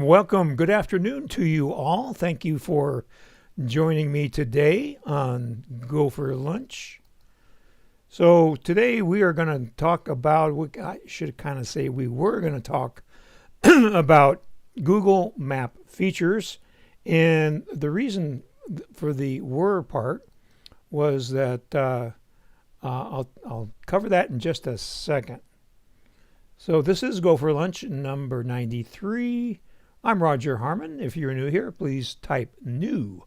Welcome. Good afternoon to you all. Thank you for joining me today on Go for Lunch. So today we are going to talk about, I should kind of say we were going to talk about Google Map features. And the reason for the were part was that I'll cover that in just a second. So this is Go for Lunch number 93. I'm Roger Harmon. If you're new here, please type new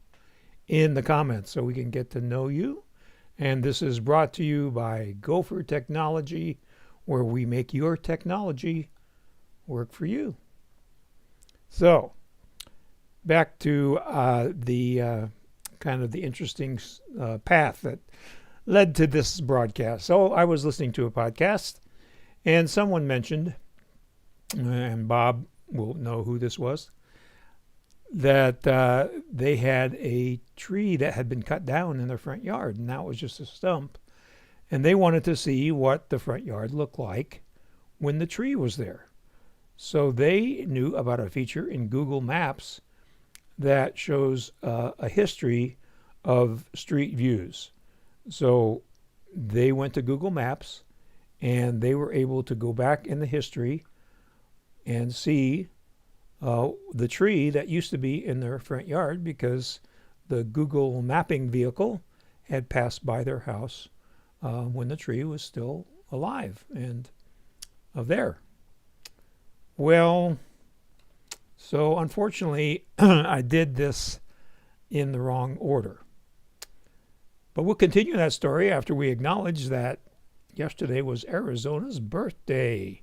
in the comments so we can get to know you. And this is brought to you by GoFor Technology, where we make your technology work for you. So back to the kind of the interesting path that led to this broadcast. So I was listening to a podcast, and someone mentioned, and Bob will know who this was, that they had a tree that had been cut down in their front yard, and that was just a stump. And they wanted to see what the front yard looked like when the tree was there. So they knew about a feature in Google Maps that shows a history of street views. So they went to Google Maps, and they were able to go back in the history and see the tree that used to be in their front yard because the Google mapping vehicle had passed by their house when the tree was still alive and there. Well, so unfortunately, I did this in the wrong order. But we'll continue that story after we acknowledge that yesterday was Arizona's birthday.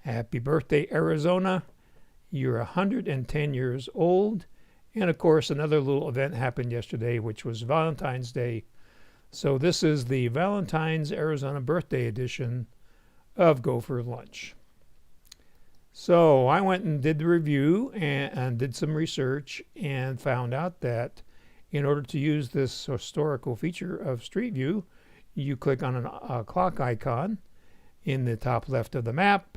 Happy birthday, Arizona. You're 110 years old. And of course, another little event happened yesterday, which was Valentine's Day. So this is the Valentine's Arizona birthday edition of Go for Lunch. So I went and did the review and did some research and found out that in order to use this historical feature of Street View, you click on a clock icon in the top left of the map,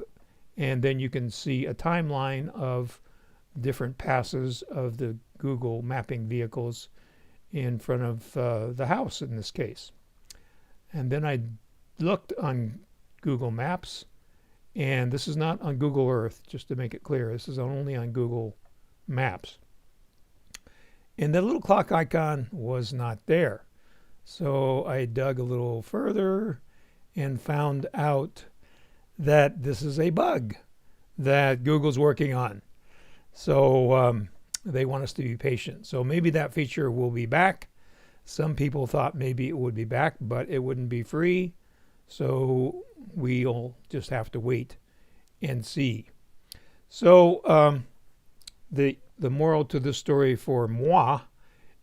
and then you can see a timeline of different passes of the Google mapping vehicles in front of the house in this case. And then I looked on Google Maps, and this is not on Google Earth, just to make it clear. This is only on Google Maps. And the little clock icon was not there. So I dug a little further and found out that this is a bug that Google's working on. So they want us to be patient. So maybe that feature will be back. Some people thought maybe it would be back, but it wouldn't be free. So we'll just have to wait and see. So the moral to this story for moi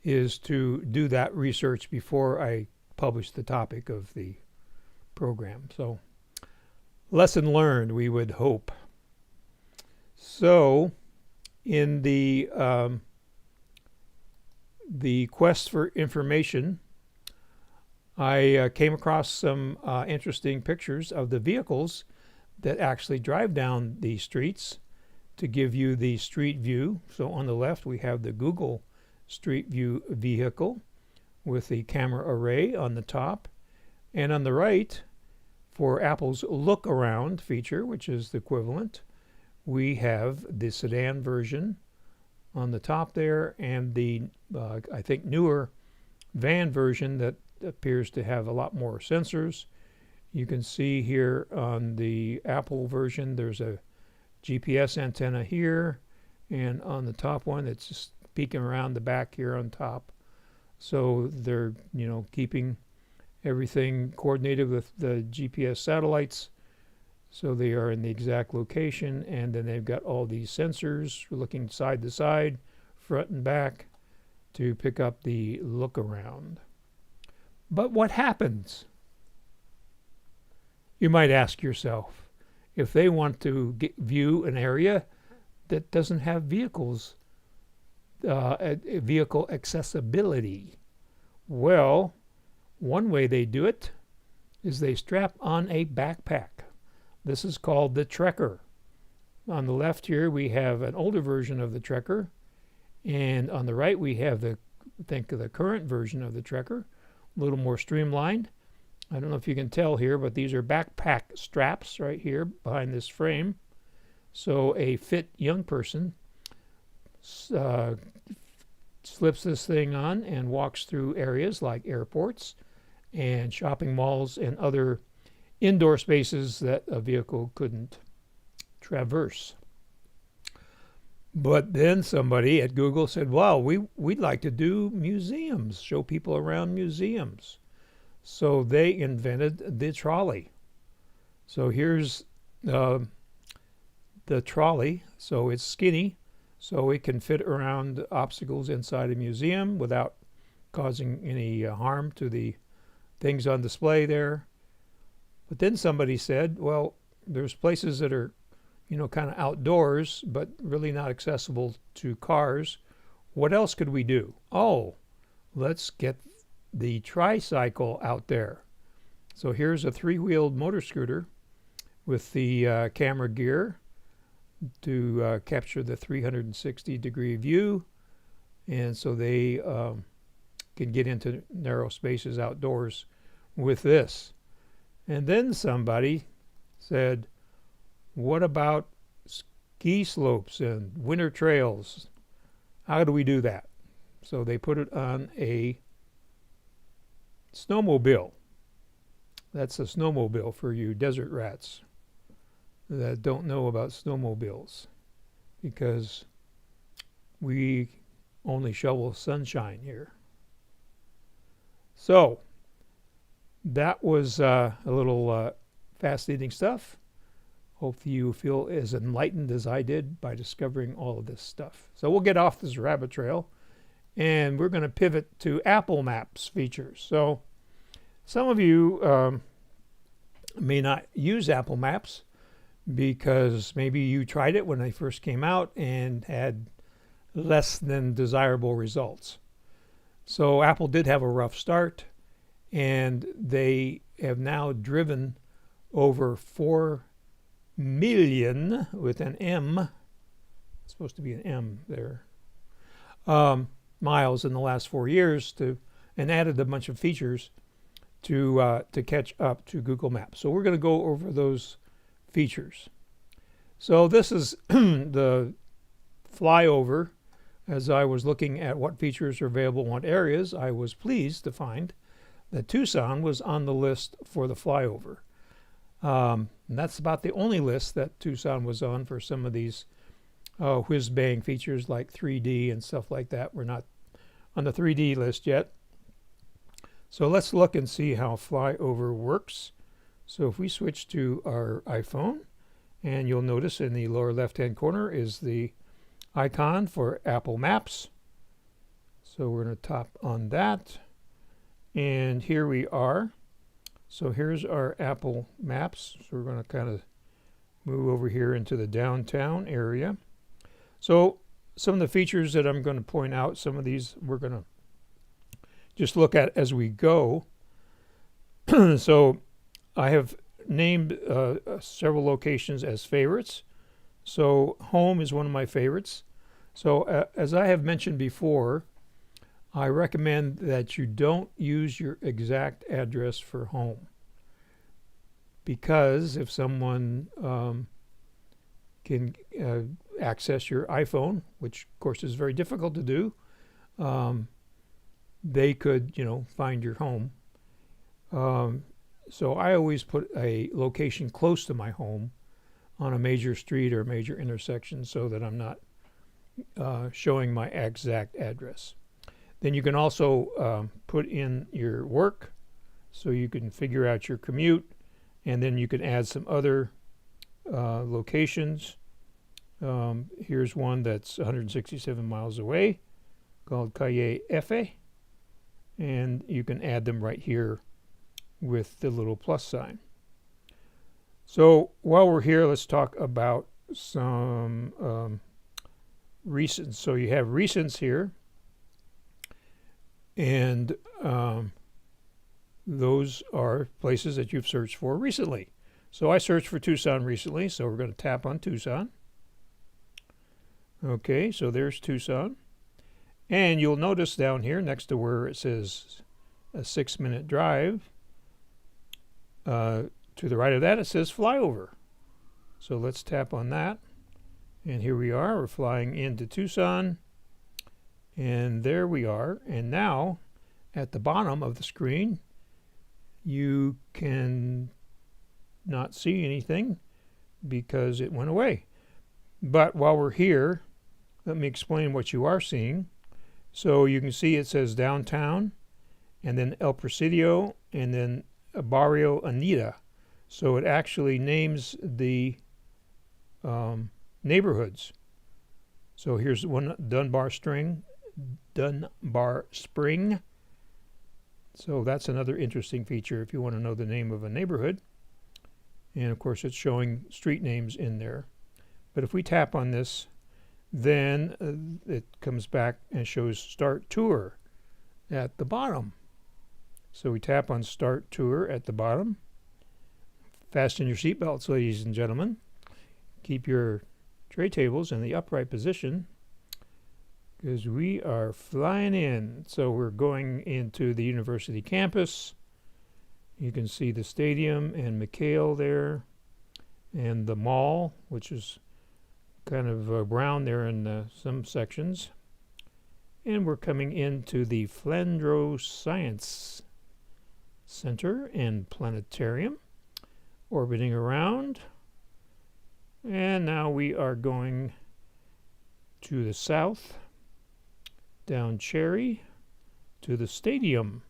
is to do that research before I publish the topic of the program. So lesson learned, we would hope. So in the quest for information, I came across some interesting pictures of the vehicles that actually drive down the streets to give you the street view. So on the left, we have the Google Street View vehicle with the camera array on the top. And on the right, for Apple's Look Around feature, which is the equivalent, we have the sedan version on the top there and the, I think, newer van version that appears to have a lot more sensors. You can see here on the Apple version, there's a GPS antenna here, and on the top one, it's just peeking around the back here on top. So they're, keeping everything coordinated with the GPS satellites, so they are in the exact location. And then they've got all these sensors looking side to side, front and back, to pick up the look around. But what happens? You might ask yourself, if they want to view an area that doesn't have vehicles, vehicle accessibility. Well, one way they do it is they strap on a backpack. This is called the Trekker. On the left here, we have an older version of the Trekker, and on the right, we have the current version of the Trekker, a little more streamlined. I don't know if you can tell here, but these are backpack straps right here behind this frame. So a fit young person slips this thing on and walks through areas like airports and shopping malls and other indoor spaces that a vehicle couldn't traverse. But then somebody at Google said, wow, we'd like to do museums, show people around museums. So they invented the trolley. So here's the trolley. So it's skinny, so it can fit around obstacles inside a museum without causing any harm to the things on display there. But then somebody said, well, there's places that are, kind of outdoors, but really not accessible to cars. What else could we do? Oh, let's get the tricycle out there. So here's a three-wheeled motor scooter with the camera gear to capture the 360-degree view. And so they can get into narrow spaces outdoors with this. And then somebody said, what about ski slopes and winter trails? How do we do that? So they put it on a snowmobile. That's a snowmobile for you desert rats that don't know about snowmobiles, because we only shovel sunshine here. So that was a little fascinating stuff. Hope you feel as enlightened as I did by discovering all of this stuff. So we'll get off this rabbit trail, and we're going to pivot to Apple Maps features. So some of you may not use Apple Maps because maybe you tried it when they first came out and had less than desirable results. So Apple did have a rough start, and they have now driven over 4 million with an M, it's supposed to be an M there, miles in the last 4 years, and added a bunch of features to catch up to Google Maps. So we're going to go over those features. So this is the flyover. As I was looking at what features are available in what areas, I was pleased to find that Tucson was on the list for the flyover. And that's about the only list that Tucson was on for some of these whiz-bang features like 3D and stuff like that. We're not on the 3D list yet. So let's look and see how flyover works. So if we switch to our iPhone, and you'll notice in the lower left-hand corner is the icon for Apple Maps. So we're going to tap on that. And here we are. So here's our Apple Maps. So we're going to kind of move over here into the downtown area. So some of the features that I'm going to point out, some of these we're going to just look at as we go. So I have named several locations as favorites. So home is one of my favorites. So as I have mentioned before, I recommend that you don't use your exact address for home, because if someone can access your iPhone, which of course is very difficult to do, they could, find your home. So I always put a location close to my home on a major street or a major intersection so that I'm not showing my exact address. Then you can also put in your work, so you can figure out your commute, and then you can add some other locations. Here's one that's 167 miles away called Calle F, and you can add them right here with the little plus sign. So while we're here, let's talk about some recents. So you have recents here, and those are places that you've searched for recently. So I searched for Tucson recently, so we're going to tap on Tucson. Okay, so there's Tucson. And you'll notice down here next to where it says a 6-minute drive, to the right of that it says flyover. So let's tap on that. And here we are, we're flying into Tucson. And there we are. And now at the bottom of the screen, you can not see anything because it went away. But while we're here, let me explain what you are seeing. So you can see it says downtown, and then El Presidio, and then Barrio Anita. So it actually names the neighborhoods. So here's one, Dunbar Spring. So that's another interesting feature if you want to know the name of a neighborhood. And of course it's showing street names in there. But if we tap on this, then it comes back and shows Start Tour at the bottom. So we tap on Start Tour at the bottom. Fasten your seatbelts, ladies and gentlemen. Keep your tray tables in the upright position because we are flying in. So we're going into the university campus. You can see the stadium and McHale there, and the mall, which is kind of brown there in some sections. And we're coming into the Flandreau Science Center and Planetarium, orbiting around. And now we are going to the south, down Cherry, to the stadium.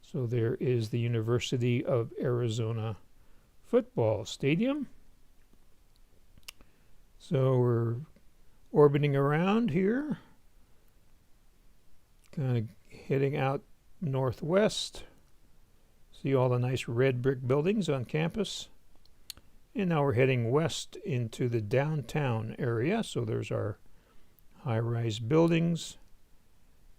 So there is the University of Arizona football stadium. So we're orbiting around here, kind of heading out northwest. See all the nice red brick buildings on campus. And now we're heading west into the downtown area. So there's our high-rise buildings.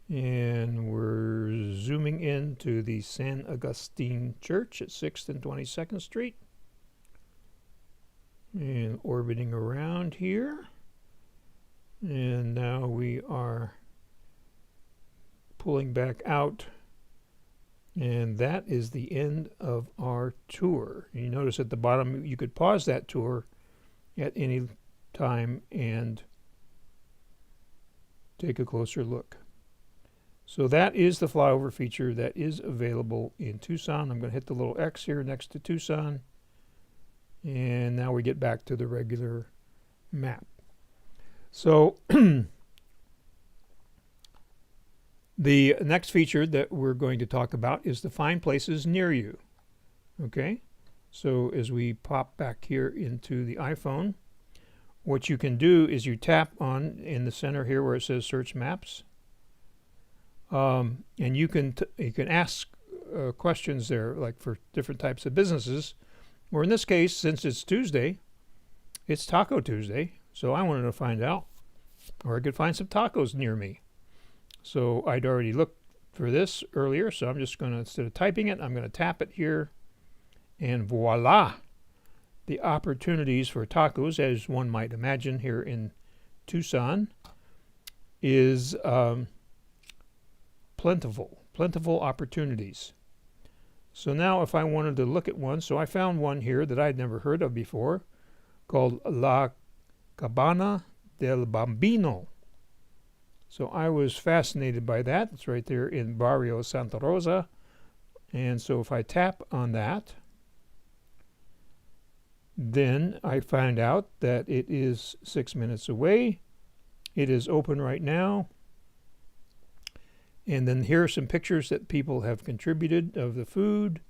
And we're zooming into the San Agustin Church at 6th and 22nd Street. And orbiting around here. And now we are pulling back out. And that is the end of our tour. You notice at the bottom you could pause that tour at any time and take a closer look. So that is the flyover feature that is available in Tucson. I'm going to hit the little X here next to Tucson. And now we get back to the regular map. So the next feature that we're going to talk about is to find places near you. Okay, so as we pop back here into the iPhone, what you can do is you tap on in the center here where it says Search Maps, and you can ask questions there, like for different types of businesses. Or in this case, since it's Tuesday, it's Taco Tuesday, so I wanted to find out where I could find some tacos near me. So I'd already looked for this earlier, so I'm just going to, instead of typing it, I'm going to tap it here, and voila! The opportunities for tacos, as one might imagine here in Tucson, is plentiful opportunities. So now if I wanted to look at one, so I found one here that I'd never heard of before, called La Cabana del Bambino. So I was fascinated by that. It's right there in Barrio Santa Rosa. And so if I tap on that, then I find out that it is 6 minutes away. It is open right now. And then here are some pictures that people have contributed of the food,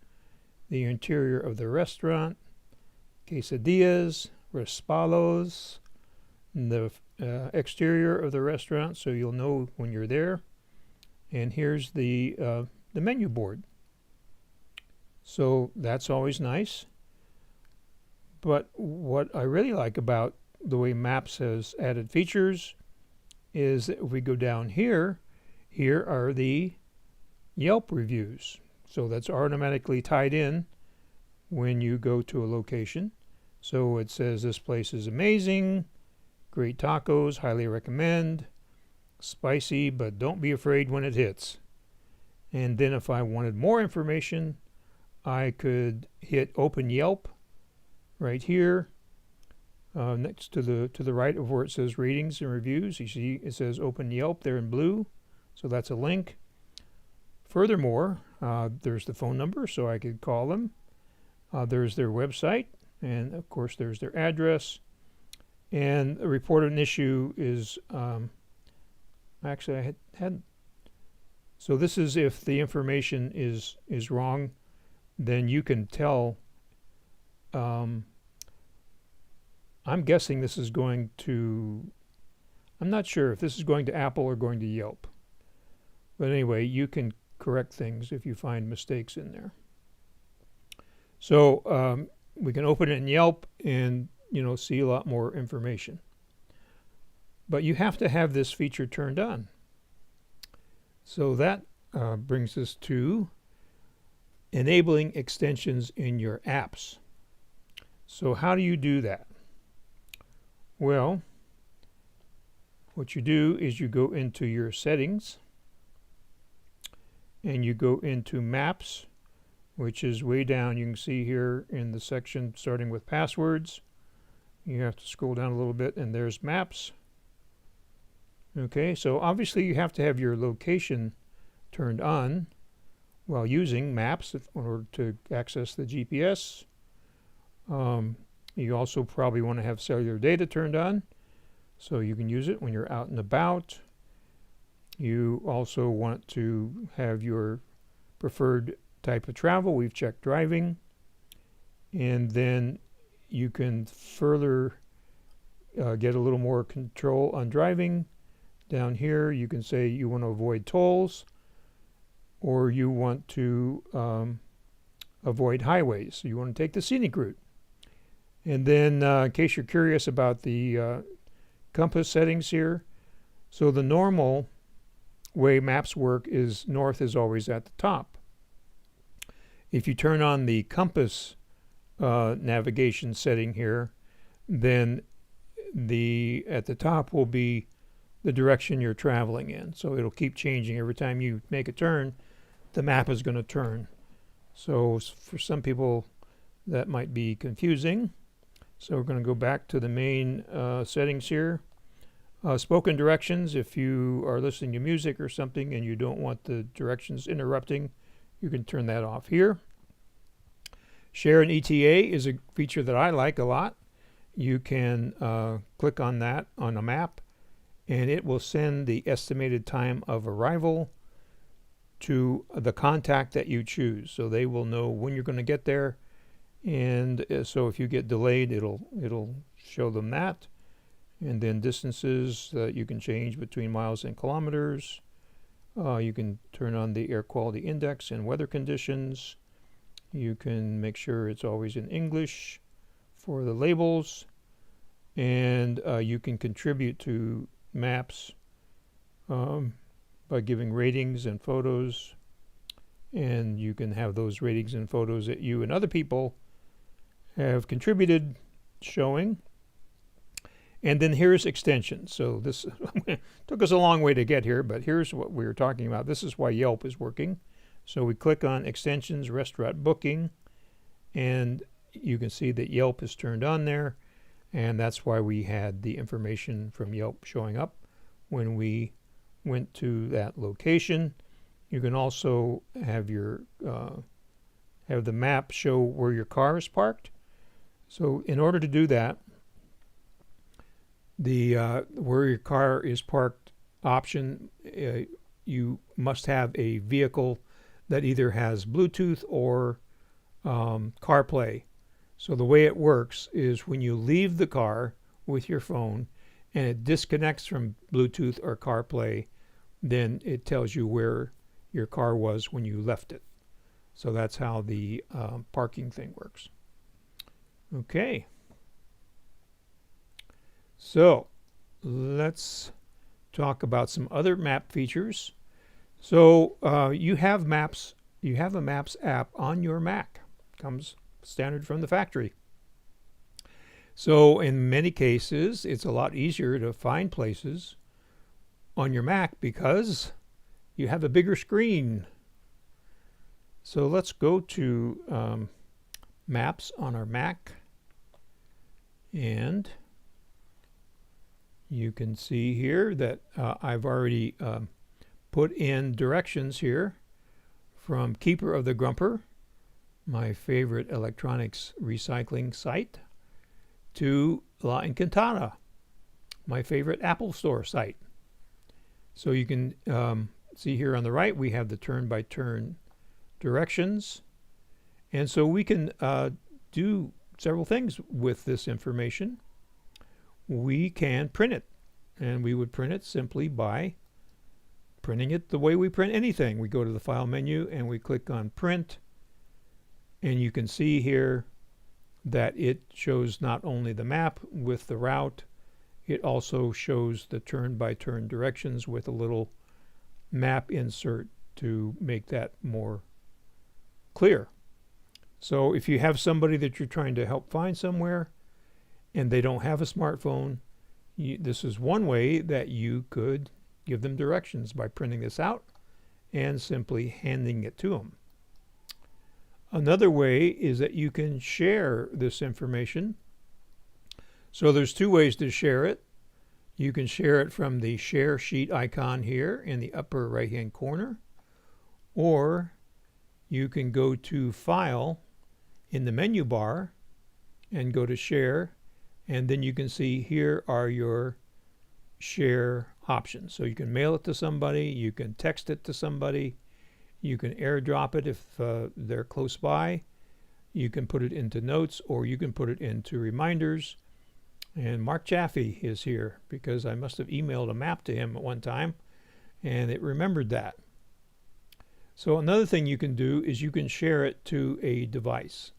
the interior of the restaurant, quesadillas, raspalos, the exterior of the restaurant, so you'll know when you're there. And here's the menu board. So that's always nice. But what I really like about the way Maps has added features is that if we go down here, here are the Yelp reviews. So that's automatically tied in when you go to a location. So it says this place is amazing, Great tacos, highly recommend. Spicy, but don't be afraid when it hits. And then if I wanted more information, I could hit Open Yelp right here, next to the right of where it says ratings and reviews. You see it says Open Yelp there in blue, so that's a link. Furthermore, there's the phone number, so I could call them. There's their website, and of course there's their address. And a report an issue is, actually I had so this is if the information is wrong, then you can tell. I'm guessing this is going to, I'm not sure if this is going to Apple or going to Yelp. But anyway, you can correct things if you find mistakes in there. So we can open it in Yelp and see a lot more information. But you have to have this feature turned on. So that brings us to enabling extensions in your apps. So how do you do that? Well, what you do is you go into your settings and you go into Maps, which is way down. You can see here in the section starting with passwords. You have to scroll down a little bit and there's Maps. Okay, so obviously you have to have your location turned on while using Maps in order to access the GPS. You also probably want to have cellular data turned on so you can use it when you're out and about. You also want to have your preferred type of travel. We've checked driving. And then you can further get a little more control on driving. Down here you can say you want to avoid tolls or you want to avoid highways. So you want to take the scenic route. And then in case you're curious about the compass settings here, so the normal way maps work is north is always at the top. If you turn on the compass navigation setting here, then at the top will be the direction you're traveling in. So it'll keep changing every time you make a turn. The map is going to turn. So for some people that might be confusing. So we're going to go back to the main settings here. Spoken directions, if you are listening to music or something and you don't want the directions interrupting, you can turn that off here. Share an ETA is a feature that I like a lot. You can click on that on a map and it will send the estimated time of arrival to the contact that you choose. So they will know when you're going to get there. And so if you get delayed, it'll show them that. And then distances that you can change between miles and kilometers. You can turn on the air quality index and weather conditions. You can make sure it's always in English for the labels. And you can contribute to maps by giving ratings and photos. And you can have those ratings and photos that you and other people have contributed showing. And then here's extensions. So this took us a long way to get here, but here's what we were talking about. This is why Yelp is working. So we click on extensions, restaurant booking, and you can see that Yelp is turned on there. And that's why we had the information from Yelp showing up when we went to that location. You can also have your have the map show where your car is parked. So in order to do that, the where your car is parked option, you must have a vehicle that either has Bluetooth or CarPlay. So the way it works is when you leave the car with your phone and it disconnects from Bluetooth or CarPlay, then it tells you where your car was when you left it. So that's how the parking thing works. Okay. So let's talk about some other map features. So you have maps. You have a Maps app on your Mac. Comes standard from the factory. So in many cases, it's a lot easier to find places on your Mac because you have a bigger screen. So let's go to Maps on our Mac, and you can see here that I've already put in directions here from Keeper of the Grumper, my favorite electronics recycling site, to La Encantada, my favorite Apple Store site. So you can see here on the right we have the turn-by-turn directions, and so we can do several things with this information. We can print it, and we would print it simply by printing it the way we print anything. We go to the File menu and we click on Print, and you can see here that it shows not only the map with the route, it also shows the turn-by-turn directions with a little map insert to make that more clear. So if you have somebody that you're trying to help find somewhere and they don't have a smartphone, this is one way that you could give them directions by printing this out and simply handing it to them. Another way is that you can share this information. So there's two ways to share it. You can share it from the share sheet icon here in the upper right hand corner, or you can go to File in the menu bar and go to Share, and then you can see here are your share options. So you can mail it to somebody, you can text it to somebody, you can airdrop it if they're close by, you can put it into notes, or you can put it into reminders. And Mark Chaffee is here because I must have emailed a map to him at one time and it remembered that. So another thing you can do is you can share it to a device.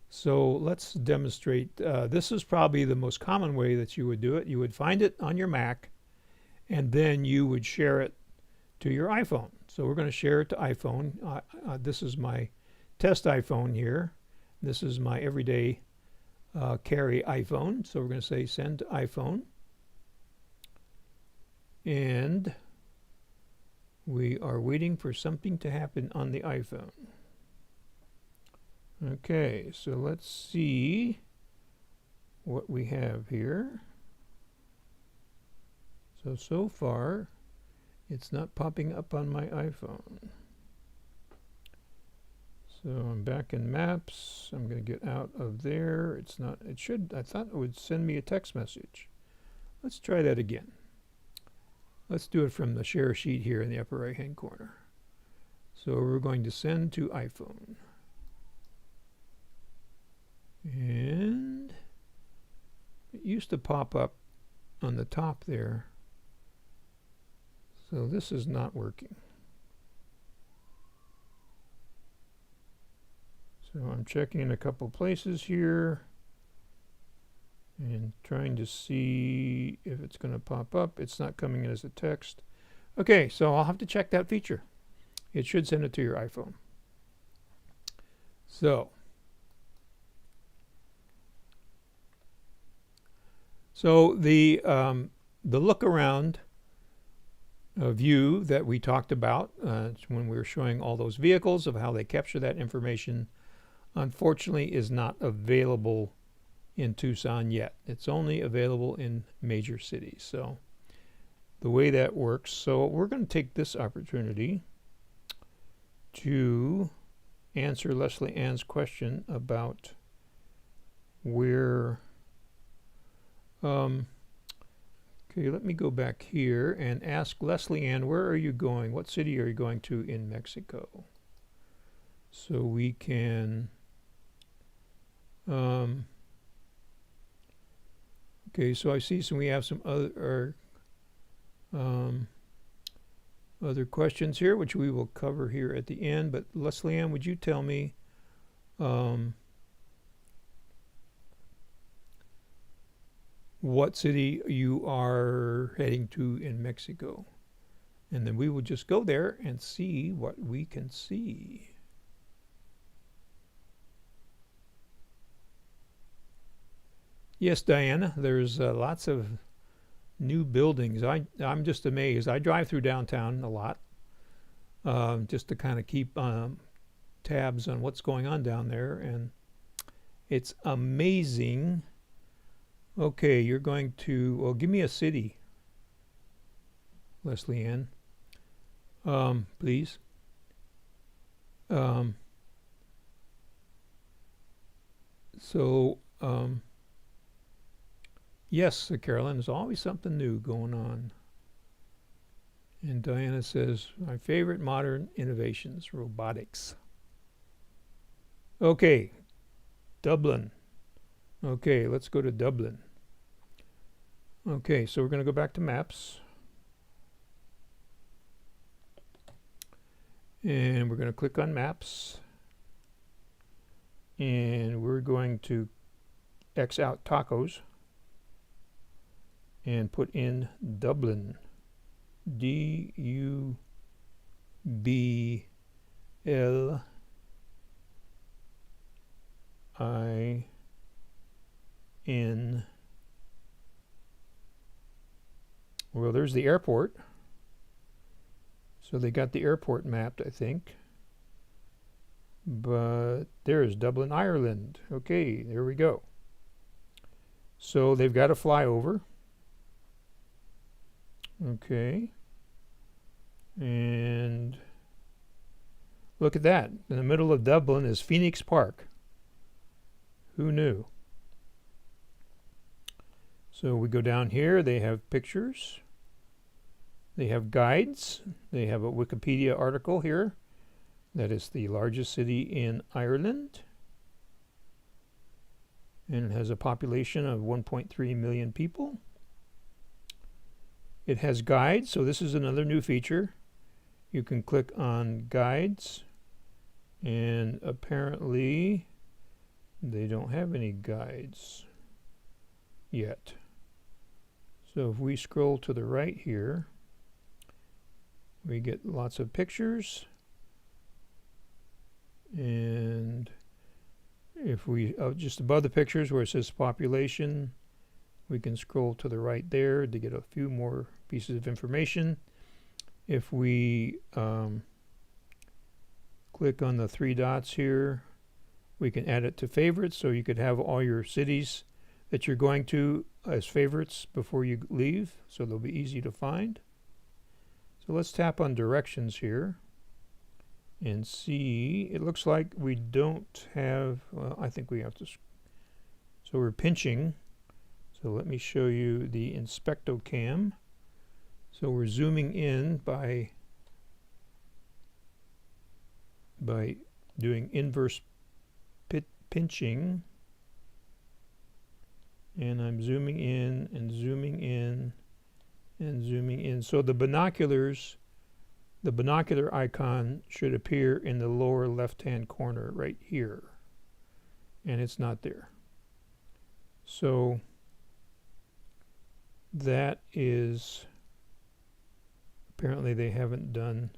So let's demonstrate. This is probably the most common way that you would do it. You would find it on your Mac, and then you would share it to your iPhone. So we're going to share it to iPhone. This is my test iPhone here. This is my everyday carry iPhone. So we're going to say send to iPhone. And we are waiting for something to happen on the iPhone. Okay, so let's see what we have here. So far, it's not popping up on my iPhone. So I'm back in Maps. I'm going to get out of there. It's not, it should, I thought it would send me a text message. Let's try that again. Let's do it from the share sheet here in the upper right hand corner. So we're going to send to iPhone. And it used to pop up on the top there. So this is not working. So I'm checking a couple places here and trying to see if it's going to pop up. It's not coming in as a text. Okay, so I'll have to check that feature. It should send it to your iPhone. So the look around view that we talked about when we were showing all those vehicles of how they capture that information, unfortunately is not available in Tucson yet. It's only available in major cities. So the way that works, so we're going to take this opportunity to answer Leslie Ann's question about where okay, let me go back here and ask Leslie Ann, where are you going? What city are you going to in Mexico? So we can okay, so I see we have some other questions here, which we will cover here at the end. But Leslie Ann, would you tell me what city you are heading to in Mexico? And then we will just go there and see what we can see. Yes, Diana, there's lots of new buildings. I'm just amazed. I drive through downtown a lot, just to kind of keep tabs on what's going on down there, and it's amazing. Okay, you're going to, well, give me a city, Leslie Ann, please. Um, so, yes, Carolyn, there's always something new going on. And Diana says, my favorite modern innovations, robotics. Okay, Dublin. Okay, let's go to Dublin. Okay, so we're going to go back to maps. And we're going to click on maps. And we're going to X out tacos and put in Dublin. Dublin. Well, there's the airport. So they got the airport mapped, I think. But there's Dublin, Ireland. Okay, there we go. So they've got a flyover. Okay. And look at that. In the middle of Dublin is Phoenix Park. Who knew? So we go down here. They have pictures. They have guides. They have a Wikipedia article here. That is the largest city in Ireland. And it has a population of 1.3 million people. It has guides, so this is another new feature. You can click on guides, and apparently they don't have any guides yet. So if we scroll to the right here, we get lots of pictures. And if we, just above the pictures where it says population, we can scroll to the right there to get a few more pieces of information. If we click on the three dots here, we can add it to favorites, so you could have all your cities that you're going to as favorites before you leave, so they'll be easy to find. So let's tap on directions here and see. It looks like we don't have, well, I think we have to, so we're pinching. So let me show you the Inspectocam. So we're zooming in by doing inverse pinching. And I'm zooming in and zooming in and zooming in. So the binocular icon should appear in the lower left-hand corner right here. And it's not there. So that is, apparently they haven't done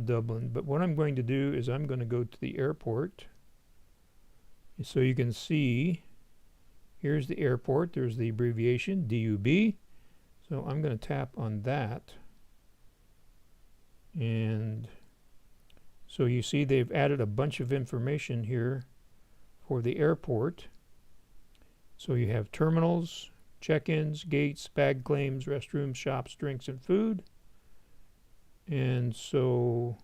Dublin. But what I'm going to do is I'm going to go to the airport. So you can see, here's the airport. There's the abbreviation, DUB. So I'm going to tap on that. And so you see they've added a bunch of information here for the airport. So you have terminals, check-ins, gates, bag claims, restrooms, shops, drinks, and food. And so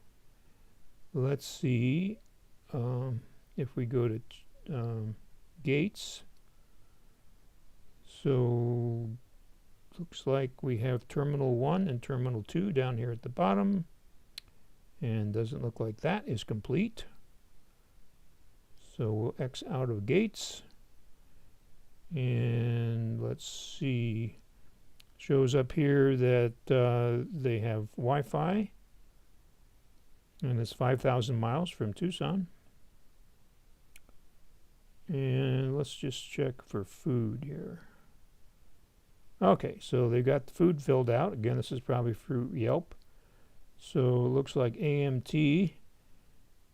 let's see if we go to gates. So looks like we have Terminal 1 and Terminal 2 down here at the bottom. And doesn't look like that is complete. So we'll X out of gates. And let's see. Shows up here that they have Wi-Fi. And it's 5,000 miles from Tucson. And let's just check for food here. Okay, so they got the food filled out. Again, this is probably through Yelp. So it looks like AMT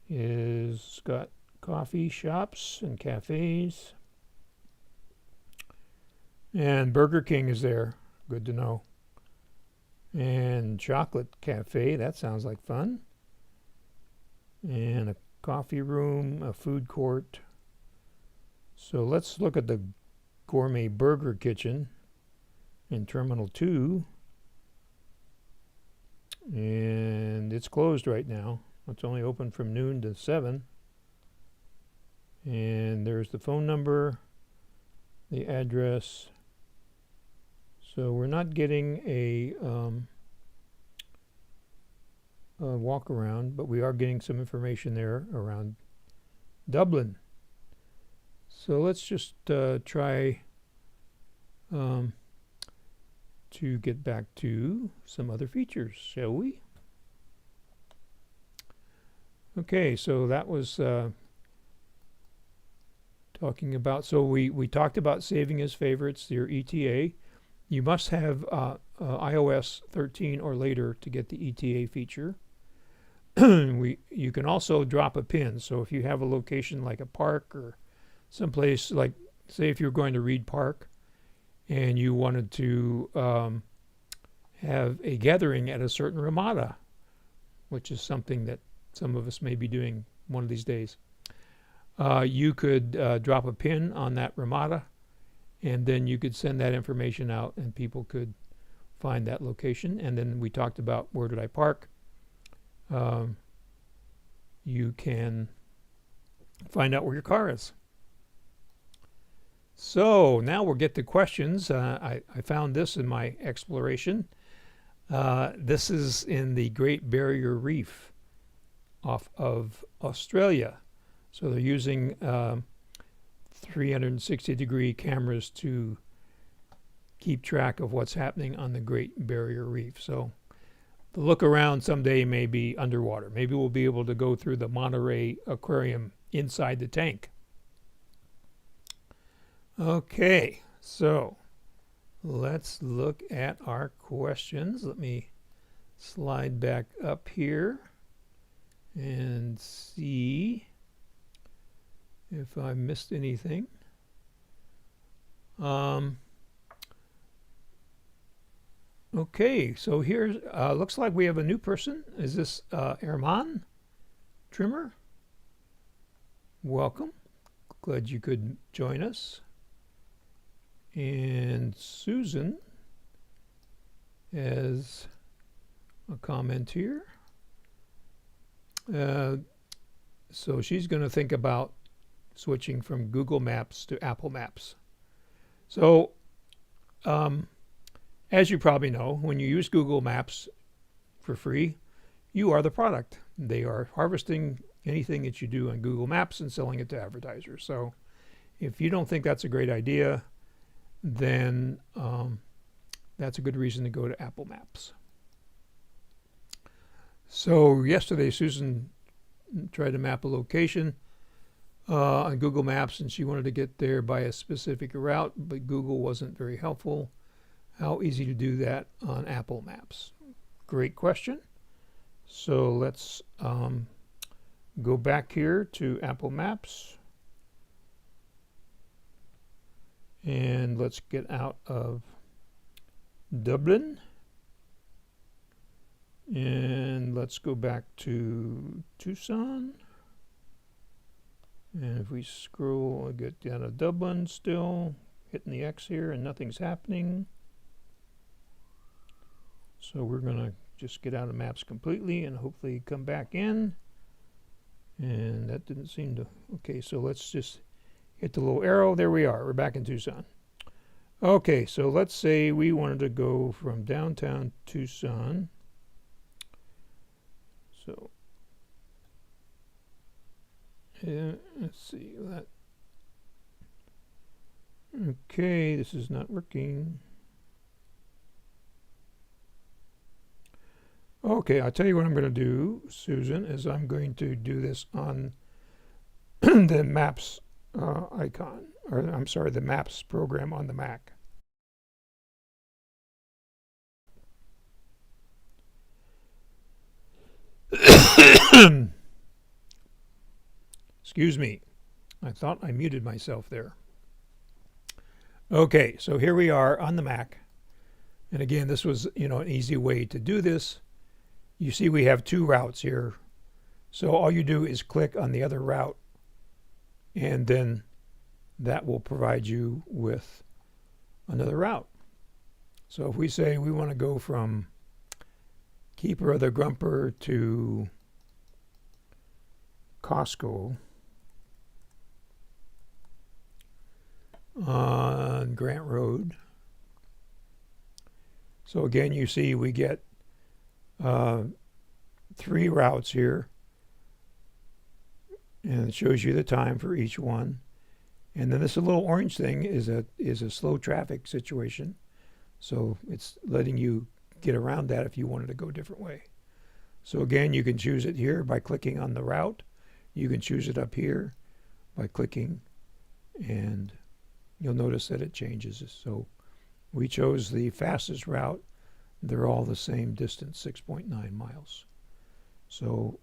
is got coffee shops and cafes. And Burger King is there. Good to know. And Chocolate Cafe. That sounds like fun. And a coffee room, a food court. So let's look at the Gourmet Burger Kitchen in Terminal 2. And it's closed right now. It's only open from noon to 7. And there's the phone number, the address. So we're not getting a walk around, but we are getting some information there around Dublin. So let's just try to get back to some other features, shall we? Okay, so that was talking about, so we talked about saving as favorites, your ETA. You must have iOS 13 or later to get the ETA feature. You can also drop a pin, so if you have a location like a park or someplace, like say if you're going to Reed Park and you wanted to have a gathering at a certain ramada, which is something that some of us may be doing one of these days, you could drop a pin on that ramada, and then you could send that information out and people could find that location. And then we talked about where did I park. You can find out where your car is. So now we'll get to questions. I found this in my exploration. This is in the Great Barrier Reef off of Australia. So they're using 360-degree cameras to keep track of what's happening on the Great Barrier Reef. So the look around someday may be underwater. Maybe we'll be able to go through the Monterey Aquarium inside the tank. Okay, so let's look at our questions. Let me slide back up here and see if I missed anything. Okay, so here's, looks like we have a new person. Is this Erman Trimmer? Welcome. Glad you could join us. And Susan has a comment here. So she's going to think about switching from Google Maps to Apple Maps. So as you probably know, when you use Google Maps for free, you are the product. They are harvesting anything that you do on Google Maps and selling it to advertisers. So if you don't think that's a great idea, then that's a good reason to go to Apple Maps. So yesterday, Susan tried to map a location on Google Maps, and she wanted to get there by a specific route, but Google wasn't very helpful. How easy to do that on Apple Maps? Great question. So let's go back here to Apple Maps. And let's get out of Dublin. And let's go back to Tucson. And if we scroll, we'll get down to Dublin still, hitting the X here, and nothing's happening. So we're going to just get out of maps completely and hopefully come back in. And that didn't seem to, okay, so let's just hit the little arrow. There we are. We're back in Tucson. Okay, so let's say we wanted to go from downtown Tucson. So let's see that. Okay, this is not working. Okay, I'll tell you what I'm going to do, Susan, is I'm going to do this on the Maps icon, or I'm sorry, the Maps program on the Mac. Excuse me. I thought I muted myself there. Okay, so here we are on the Mac. And again, this was, an easy way to do this. You see we have two routes here. So all you do is click on the other route, and then that will provide you with another route. So if we say we want to go from Keeper of the Grumper to Costco on Grant Road. So again, you see we get three routes here, and it shows you the time for each one. And then this little orange thing is a slow traffic situation. So it's letting you get around that if you wanted to go a different way. So again, you can choose it here by clicking on the route. You can choose it up here by clicking, and you'll notice that it changes. So we chose the fastest route. They're all the same distance, 6.9 miles. So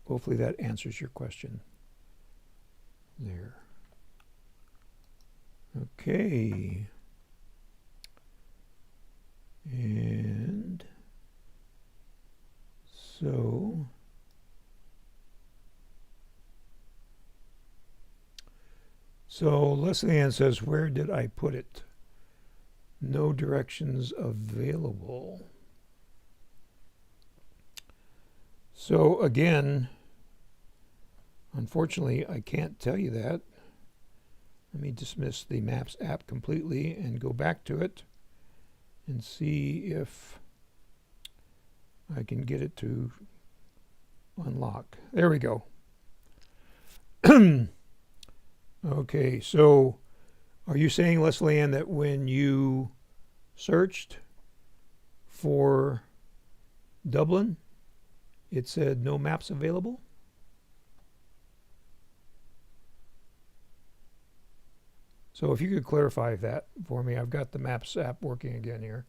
hopefully that answers your question there. Okay. And so Leslie Ann says, where did I put it? No directions available. So again, unfortunately, I can't tell you that. Let me dismiss the Maps app completely and go back to it and see if I can get it to unlock. There we go. Okay, so are you saying, Leslie Ann, that when you searched for Dublin, it said no maps available? So if you could clarify that for me. I've got the Maps app working again here.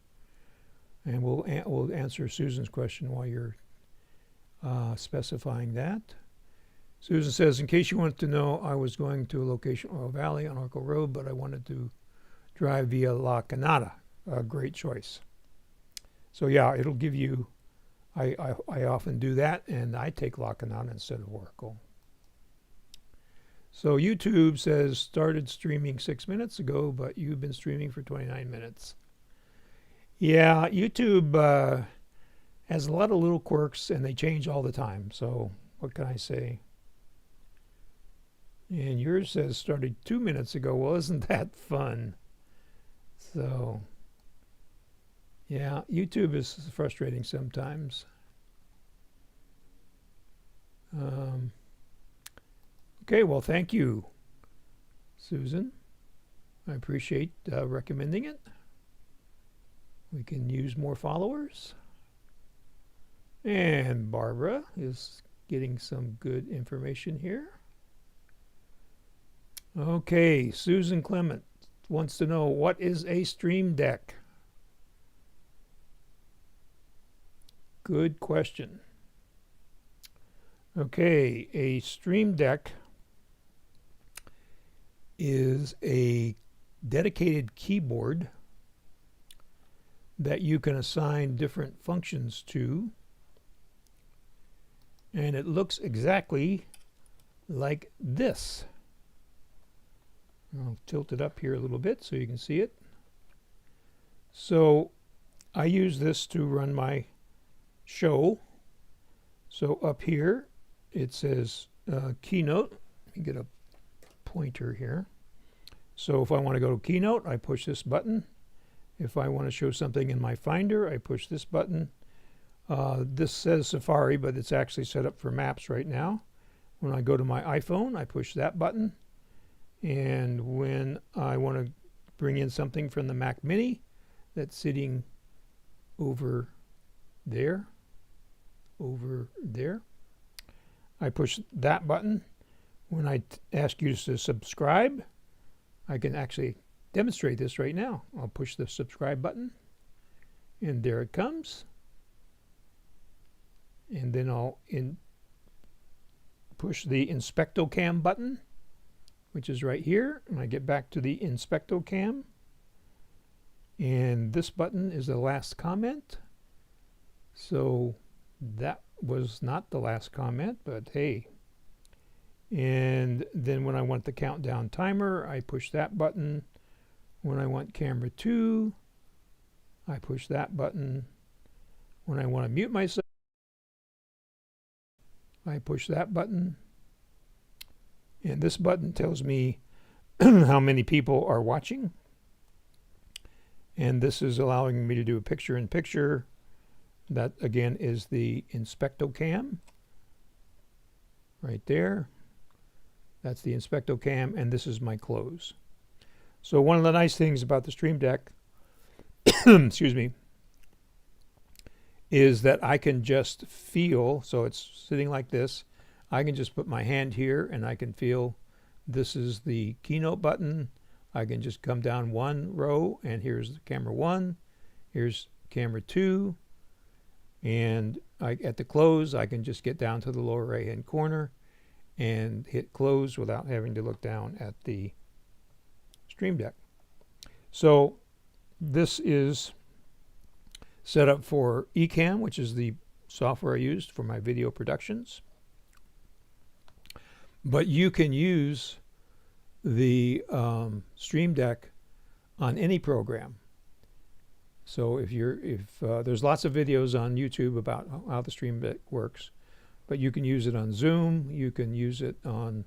And we'll answer Susan's question while you're specifying that. Susan says, in case you wanted to know, I was going to a location, Oil Valley on Oracle Road, but I wanted to drive via La Canada. A great choice. So yeah, it'll give you, I often do that, and I take La Canada instead of Oracle. So YouTube says, started streaming 6 minutes ago, but you've been streaming for 29 minutes. Yeah, YouTube has a lot of little quirks, and they change all the time. So what can I say? And yours says started 2 minutes ago. Well, isn't that fun? So yeah, YouTube is frustrating sometimes. Okay, well, thank you, Susan. I appreciate recommending it. We can use more followers. And Barbara is getting some good information here. Okay, Susan Clement wants to know, what is a Stream Deck? Good question. Okay, a Stream Deck is a dedicated keyboard that you can assign different functions to, and it looks exactly like this. I'll tilt it up here a little bit so you can see it. So I use this to run my show. So up here it says Keynote. Let me get a pointer here. So if I want to go to Keynote, I push this button. If I want to show something in my Finder, I push this button. This says Safari, but it's actually set up for Maps right now. When I go to my iPhone, I push that button. And when I want to bring in something from the Mac Mini that's sitting over there, I push that button. When I ask you to subscribe, I can actually demonstrate this right now. I'll push the subscribe button, and there it comes. And then I'll push the Inspectocam button, which is right here, and I get back to the Inspectocam. And this button is the last comment. So that was not the last comment, but hey. And then when I want the countdown timer, I push that button. When I want camera 2, I push that button. When I want to mute myself, I push that button. And this button tells me how many people are watching. And this is allowing me to do a picture-in-picture. That, again, is the Inspectocam right there. That's the Inspectocam, and this is my close. So one of the nice things about the Stream Deck, excuse me, is that I can just feel, so it's sitting like this, I can just put my hand here and I can feel this is the keynote button. I can just come down one row and here's the camera 1, here's camera 2, and at the close I can just get down to the lower right hand corner and hit close without having to look down at the Stream Deck. So this is set up for Ecamm, which is the software I used for my video productions. But you can use the Stream Deck on any program. So if there's lots of videos on YouTube about how the Stream Deck works, but you can use it on Zoom, you can use it on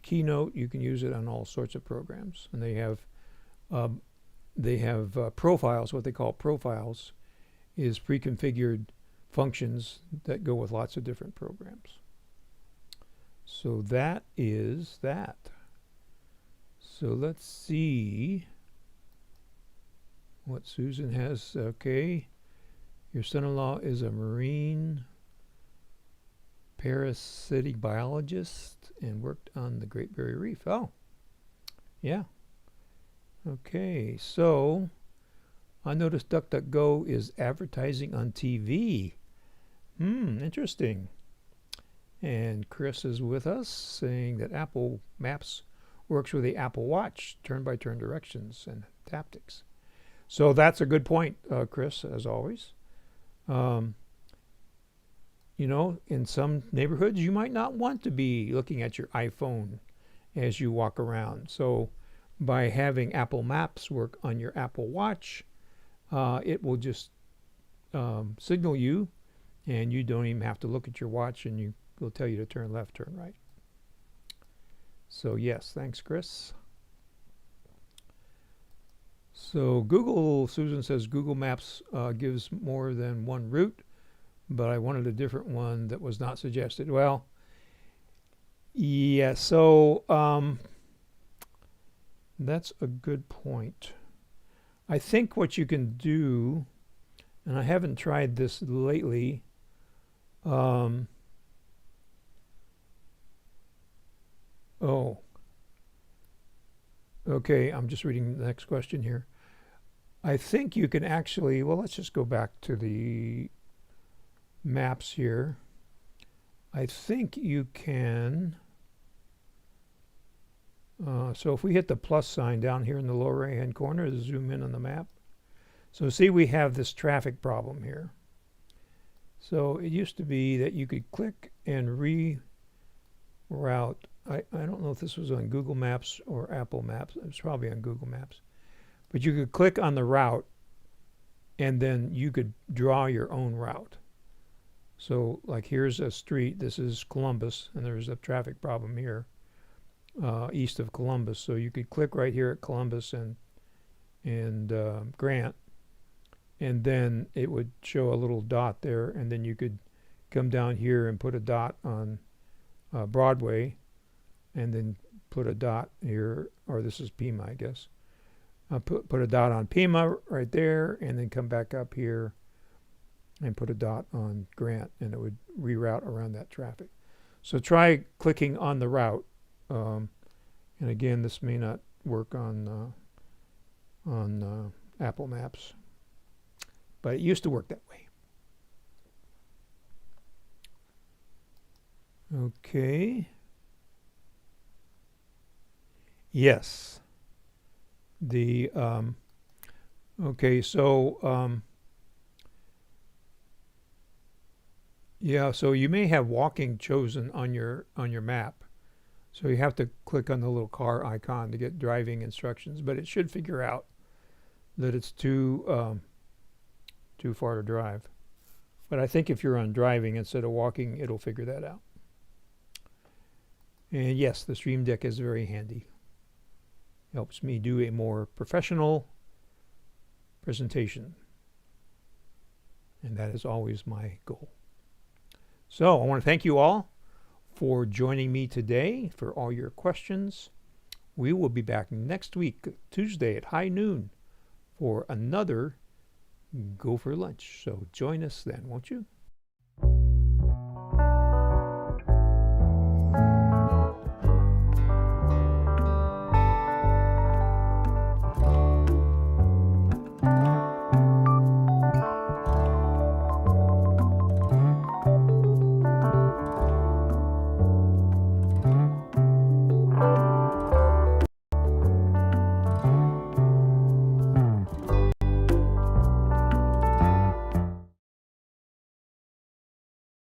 Keynote, you can use it on all sorts of programs. And they have profiles. What they call profiles is pre-configured functions that go with lots of different programs. So that is that. So let's see what Susan has. Okay, your son-in-law is a marine parasitic biologist and worked on the Great Barrier Reef. Oh, yeah. Okay, so I noticed DuckDuckGo is advertising on TV. Interesting. And Chris is with us saying that Apple Maps works with the Apple Watch, turn-by-turn directions and haptics. So that's a good point, Chris, as always. You know, in some neighborhoods, you might not want to be looking at your iPhone as you walk around. So by having Apple Maps work on your Apple Watch, it will just signal you, and you don't even have to look at your watch, and it will tell you to turn left, turn right. So yes, thanks, Chris. So Google, Susan says Google Maps gives more than one route, but I wanted a different one that was not suggested. Well, yeah, so that's a good point. I think what you can do, and I haven't tried this lately, oh, okay, I'm just reading the next question here. I think you can actually, well, let's just go back to the maps here. I think you can, so if we hit the plus sign down here in the lower right hand corner to zoom in on the map. So see, we have this traffic problem here. So it used to be that you could click and reroute. I don't know if this was on Google Maps or Apple Maps. It was probably on Google Maps. But you could click on the route and then you could draw your own route. So like here's a street, this is Columbus, and there's a traffic problem here east of Columbus. So you could click right here at Columbus and Grant, and then it would show a little dot there, and then you could come down here and put a dot on Broadway, and then put a dot here, or this is Pima, I guess. Put a dot on Pima right there, and then come back up here and put a dot on Grant, and it would reroute around that traffic. So try clicking on the route. And again, this may not work on Apple Maps, but it used to work that way. Okay. Yes. The okay, so yeah, so you may have walking chosen on your map. So you have to click on the little car icon to get driving instructions, but it should figure out that it's too far to drive. But I think if you're on driving instead of walking, it'll figure that out. And yes, the Stream Deck is very handy. Helps me do a more professional presentation. And that is always my goal. So I want to thank you all for joining me today, for all your questions. We will be back next week, Tuesday at high noon, for another Go for Lunch. So join us then, won't you?